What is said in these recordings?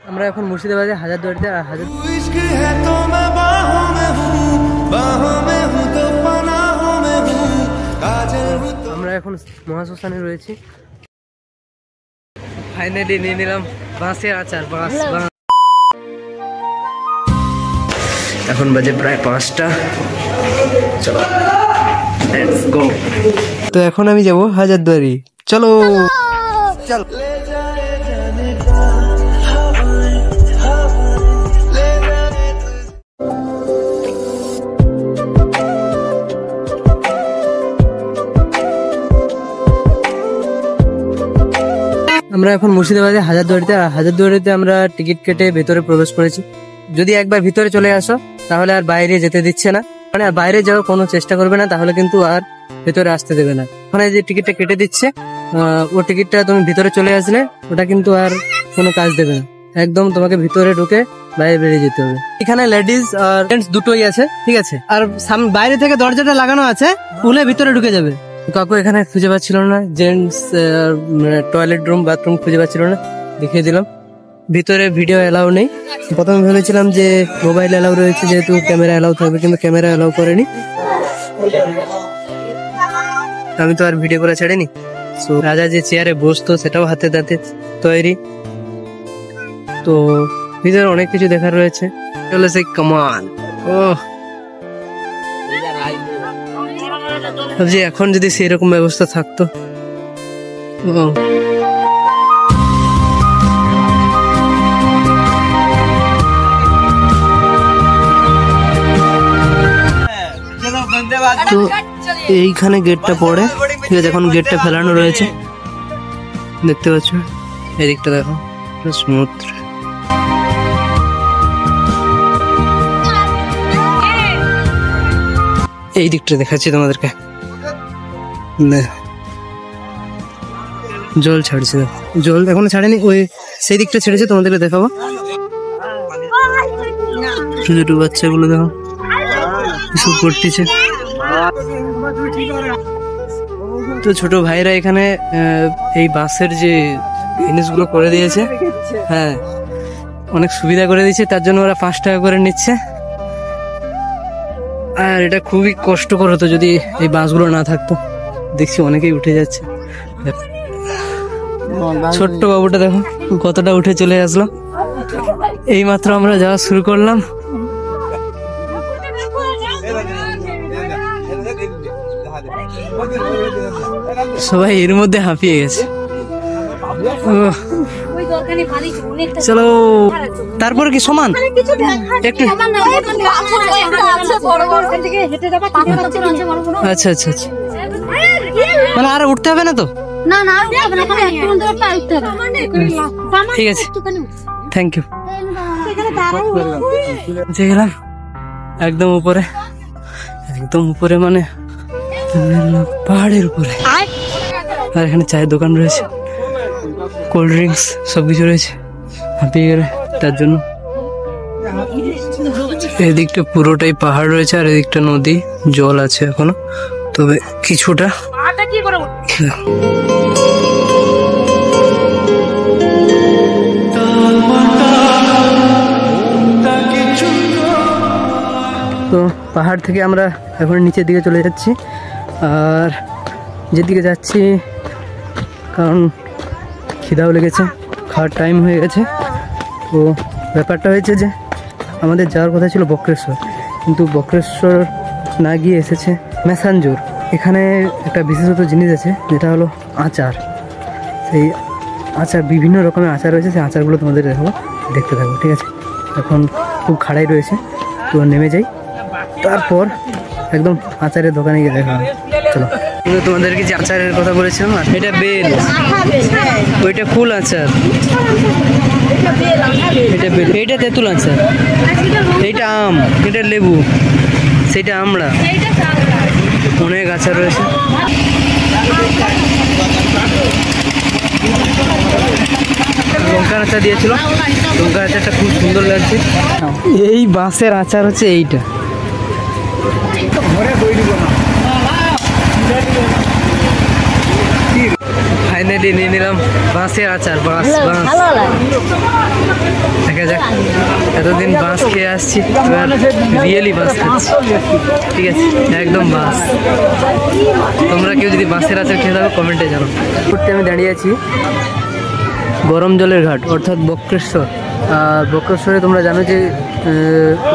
আমরা এখন মুর্শিদাবাদে হাজারদুয়ারিতে। আর আমরা এখন মহাশ্মশানে রয়েছি। ফাইনালি নিয়ে নিলাম বাঁশের আচার। এখন বাজে প্রায় 5টা। চলো লেটস গো। তো এখন আমি যাব হাজারদুয়ারি। চলো চলো। আমরা এখন মুর্শিদাবাদে হাজারদুয়ারিতে। আর হাজারদুয়ারিতে আমরা টিকিট কেটে ভেতরে প্রবেশ করেছি। যদি একবার ভিতরে চলে আসো তাহলে আর বাইরে যেতে দিচ্ছে না, মানে আর বাইরে যাওয়ার কোনো চেষ্টা করবে না, তাহলে কিন্তু আর ভেতরে আসতে দেবে না। ওখানে যে টিকিটটা কেটে দিচ্ছে ও টিকিটটা তুমি ভিতরে চলে আসলে ওটা কিন্তু আর কোনো কাজ দেবে না, একদম তোমাকে ভিতরে ঢুকে বাইরে বেরিয়ে যেতে হবে। এখানে লেডিস আর জেন্টস দুটোই আছে, ঠিক আছে। আর বাইরে থেকে দরজাটা লাগানো আছে, খুলে ভিতরে ঢুকে যাবে। কাকু এখানে খুঁজে পাচ্ছিল না, জেন্টস টয়লেট রুম বাথরুম খুঁজে পাচ্ছিল না, দেখিয়ে দিলাম। ভিতরে ভিডিও অ্যালাউ নেই। প্রথমে ভেবেছিলাম যে মোবাইল অ্যালাউ রয়েছে, যেহেতু ক্যামেরা অ্যালাউ থাকবে, কিন্তু ক্যামেরা অ্যালাউ করেনি। আমি তো আর ভিডিও করে ছাড়িনি। সো রাজা যে চেয়ারে বসতো সেটাও হাতে দাঁতে তৈরি। তো ভিতরে অনেক কিছু দেখার রয়েছে। চলে সেই কামান। ও ভাবছি এখন যদি সেরকম ব্যবস্থা থাকতো। তো এইখানে গেটটা পড়ে, ঠিক আছে। এখন গেটটা ফেলানো রয়েছে, দেখতে পাচ্ছ। এদিকটা দেখো সমুদ্র। এই দিকটা দেখাচ্ছি তোমাদেরকে, জল ছাড়ছে। জল এখনো ছাড়েনি, ওই সেই দিকটা ছেড়েছে, তোমাদেরকে দেখাবো। ছোট ছোট বাচ্চাগুলো দেখো এসব করতেছে। তো ছোট ভাইরা এখানে এই বাসের যে জিনিসগুলো করে দিয়েছে, হ্যাঁ অনেক সুবিধা করে দিয়েছে, তার জন্য ওরা 5 টাকা করে নিচ্ছে। আর এটা খুবই কষ্টকর হতো যদি এই বাসগুলো না থাকতো। দেখছি অনেকেই উঠে যাচ্ছে। ছোট্ট বাবুটা দেখো কতটা উঠে চলে আসলো। এই মাত্র আমরা যাওয়া শুরু করলাম। সবাই এর মধ্যে হাঁপিয়ে গেছে। চলো তারপরে কি সমান একটু। আচ্ছা আচ্ছা আচ্ছা, মানে আর উঠতে হবে না তো? ঠিক আছে, থ্যাংক ইউ। গেলাম একদম উপরে, একদম উপরে মানে পাহাড়ের উপরে। আর এখানে চায়ের দোকান রয়েছে, কোল্ড ড্রিঙ্কস সবকিছু রয়েছে। হাঁপিয়ে গেলে তার জন্য। এদিকটা পুরোটাই পাহাড় রয়েছে, আর এদিকটা নদী, জল আছে এখনো, তবে কিছুটা। তো পাহাড় থেকে আমরা এখন নিচের দিকে চলে যাচ্ছি। আর যেদিকে যাচ্ছি কারণ খিদাও লেগেছে, খাওয়ার টাইম হয়ে গেছে। তো ব্যাপারটা হয়েছে যে আমাদের যাওয়ার কথা ছিল বক্রেশ্বর, কিন্তু বক্রেশ্বর না গিয়ে এসেছে ম্যাসাঞ্জোর। এখানে একটা বিশেষত জিনিস আছে, যেটা হলো আচার। সেই আচার, বিভিন্ন রকমের আচার রয়েছে, সেই আচারগুলো তোমাদের দেখাবো, দেখতে থাকবো, ঠিক আছে। এখন খুব খাড়াই রয়েছে, তো নেমে যাই, তারপর একদম আচারের দোকানে গিয়ে দেখা হবে। চলো। তোমাদেরকে যে আচারের কথা বলেছিলাম, এটা বেল, ওইটা ফুল আচার, এটা বেল, এইটা তেঁতুল আচার, এইটা আম, এটা লেবু, সেইটা আমড়া, অনেক আচার রয়েছে। লঙ্কার আচার দিয়েছিল, লঙ্কার আচারটা খুব সুন্দর লাগছে। এই বাঁশের আচার হচ্ছে এইটা। ফাইনালি নিয়ে নিলাম বাঁশের আচার। বাঁশ যাক, এতদিন বাঁশ খেয়ে আসছি, এবার রিয়েলি বাঁশ খাচ্ছি। ঠিক আছে, একদম বাঁশ। তোমরা কেউ যদি বাঁশের আচার খেয়ে থাকো কমেন্টে জানো। ঘুরতে আমি দাঁড়িয়ে আছি গরম জলের ঘাট অর্থাৎ বক্রেশ্বর। বক্রেশ্বরে তোমরা জানো যে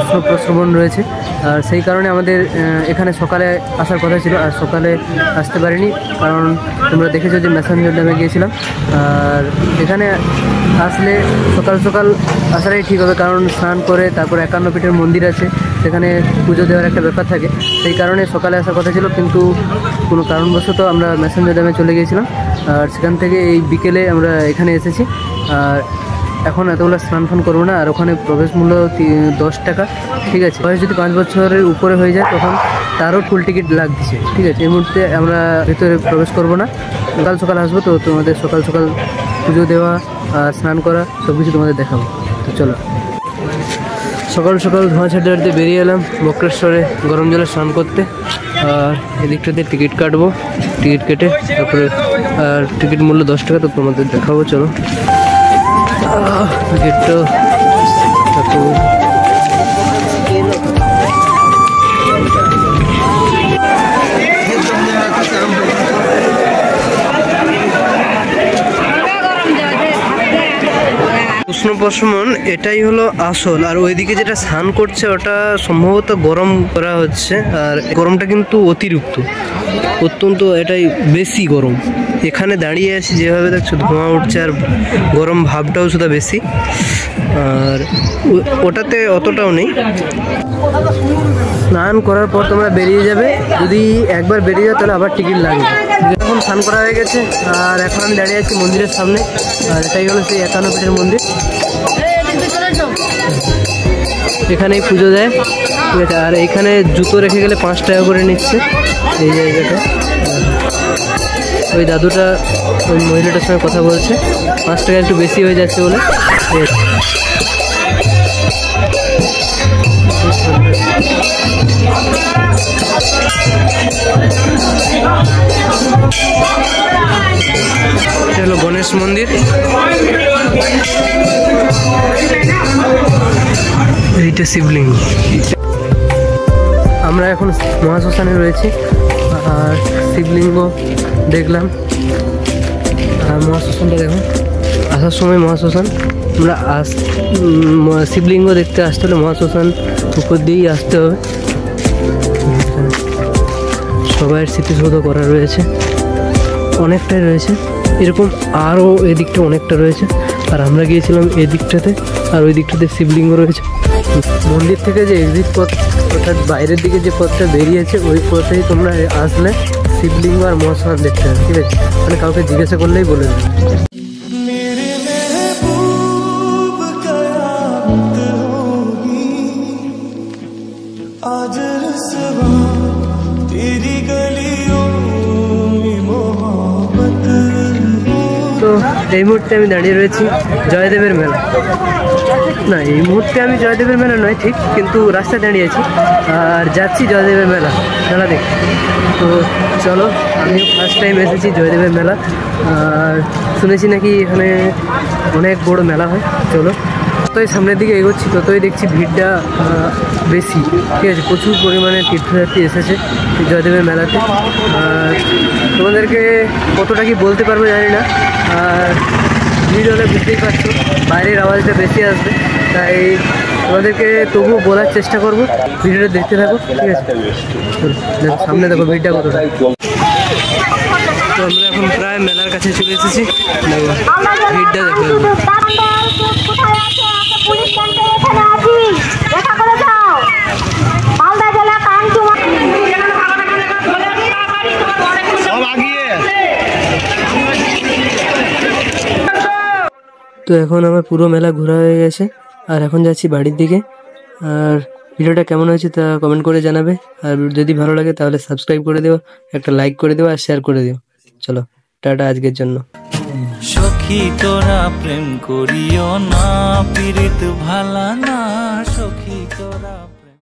উষ্ণ প্রস্রবণ রয়েছে, আর সেই কারণে আমাদের এখানে সকালে আসার কথা ছিল, আর সকালে আসতে পারিনি কারণ তোমরা দেখেছো যে ম্যাসাঞ্জর ড্যামে গিয়েছিলাম। আর এখানে আসলে সকাল সকাল আসাটাই ঠিক হবে, কারণ স্নান করে তারপর 51 পীঠের মন্দির আছে, সেখানে পুজো দেওয়ার একটা ব্যাপার থাকে। সেই কারণে সকালে আসার কথা ছিল, কিন্তু কোনো কারণবশত আমরা ম্যাসাঞ্জর ড্যামে চলে গিয়েছিলাম, আর সেখান থেকে এই বিকেলে আমরা এখানে এসেছি। আর এখন এতগুলো স্নান ফান করবো না, আর ওখানে প্রবেশ মূল্য 10 টাকা। ঠিক আছে, বয়স যদি 5 বছরের উপরে হয়ে যায় তখন তারও ফুল টিকিট লাগছে। ঠিক আছে, এই মুহূর্তে আমরা ভেতরে প্রবেশ করব না, সকাল সকাল আসবো, তো তোমাদের সকাল সকাল পুজো দেওয়া আর স্নান করা সব কিছু তোমাদের দেখাবো। তো চলো, সকাল সকাল ধোঁয়া ছাড়তে ছাড়তে বেরিয়ে এলাম বক্রেশ্বরে গরম জলে স্নান করতে। আর এদিকটাতে টিকিট কাটবো, টিকিট কেটে তারপরে আর টিকিট মূল্য 10 টাকা, তো তোমাদের দেখাবো। চলো, গেটটা উষ্ণ প্রশমন এটাই হলো আসল, আর ওইদিকে যেটা স্নান করছে ওটা সম্ভবত গরম করা হচ্ছে, আর গরমটা কিন্তু অত্যন্ত এটাই বেশি গরম। এখানে দাঁড়িয়ে আছি যেভাবে দেখছো ধোঁয়া উঠছে, আর গরম ভাবটাও শুধু বেশি, আর ওটাতে অতটাও নেই। স্নান করার পর তোমরা বেরিয়ে যাবে, যদি একবার বেরিয়ে যাও তাহলে আবার টিকিট লাগবে। এখন স্নান করা হয়ে গেছে, আর এখন আমি দাঁড়িয়ে আছি মন্দিরের সামনে, আর এটাই হলো সেই 51 পীঠের মন্দির। এখানেই পুজো দেয়। ঠিক আছে, আর এখানে জুতো রেখে গেলে 5 টাকা করে নিচ্ছে এই জায়গাটা। ওই দাদুটা ওই মহিলাটার সঙ্গে কথা বলছে, 5 টাকা একটু বেশি হয়ে যাচ্ছে বলে। এটা হলো গণেশ মন্দির, এইটা শিবলিঙ্গ। আমরা এখন মহাশ্মশানে রয়েছি, আর শিবলিঙ্গ দেখলাম, আর মহাশ্মশানটা দেখুন। আসার সময় মহাশ্মশান, আমরা শিবলিঙ্গ দেখতে আসতে হলে মহাশ্মশান উপর দিয়েই আসতে হবে। সবাইয়ের স্মৃতিসৌধ করা রয়েছে, অনেকটাই রয়েছে, এরকম আরও এদিকটা অনেকটা রয়েছে। আর আমরা গিয়েছিলাম এই দিকটাতে, আর ওই দিকটাতে শিবলিঙ্গ রয়েছে। মন্দির থেকে যে এক্সিট পথ অর্থাৎ বাইরের দিকে যে পথটা বেরিয়েছে, ওই পথেই তোমরা আসলে শিবলিঙ্গ আর মহাশ্মশান দেখতে হবে। ঠিক আছে, মানে কাউকে জিজ্ঞাসা করলেই বলে দেবে। তো এই মুহূর্তে আমি দাঁড়িয়ে রয়েছি জয়দেবের মেলা। না, এই মুহূর্তে আমি জয়দেবের মেলা নয় ঠিক, কিন্তু রাস্তায় দাঁড়িয়েছি আর যাচ্ছি জয়দেবের মেলা দেখতে। তো চলো, আমি ফার্স্ট টাইম এসেছি জয়দেবের মেলা, আর শুনেছি নাকি এখানে অনেক বড় মেলা হয়। চলো, যতই সামনের দিকে এগোচ্ছি ততই দেখছি ভিড়টা বেশি। ঠিক আছে, প্রচুর পরিমাণে তীর্থযাত্রী এসেছে জয়দেবের মেলাতে। আর তোমাদেরকে কতটা কি বলতে পারবো জানি না, আর ভিড় হলে বুঝতেই পারছো বাইরের আওয়াজটা বেশি আসবে, তাই তোমাদেরকে তবুও বলার চেষ্টা করবো। ভিডিওটা দেখতে থাকো। ঠিক আছে, সামনে দেখো ভিড়টা কতটা। তো আমরা এখন প্রায় মেলার কাছে চলে এসেছি, ভিড়টা দেখো। তো এখন আমার পুরো মেলা ঘোরা হয়ে গেছে, আর এখন যাচ্ছি বাড়ির দিকে। আর ভিডিওটা কেমন হয়েছে তা কমেন্ট করে জানাবে, আর যদি ভালো লাগে তাহলে সাবস্ক্রাইব করে দিও, একটা লাইক করে দিও, আর শেয়ার করে দিও। চলো, টাটা আজকের জন্য। সখী তোরা প্রেম করিও না, পীড়িত ভালা না।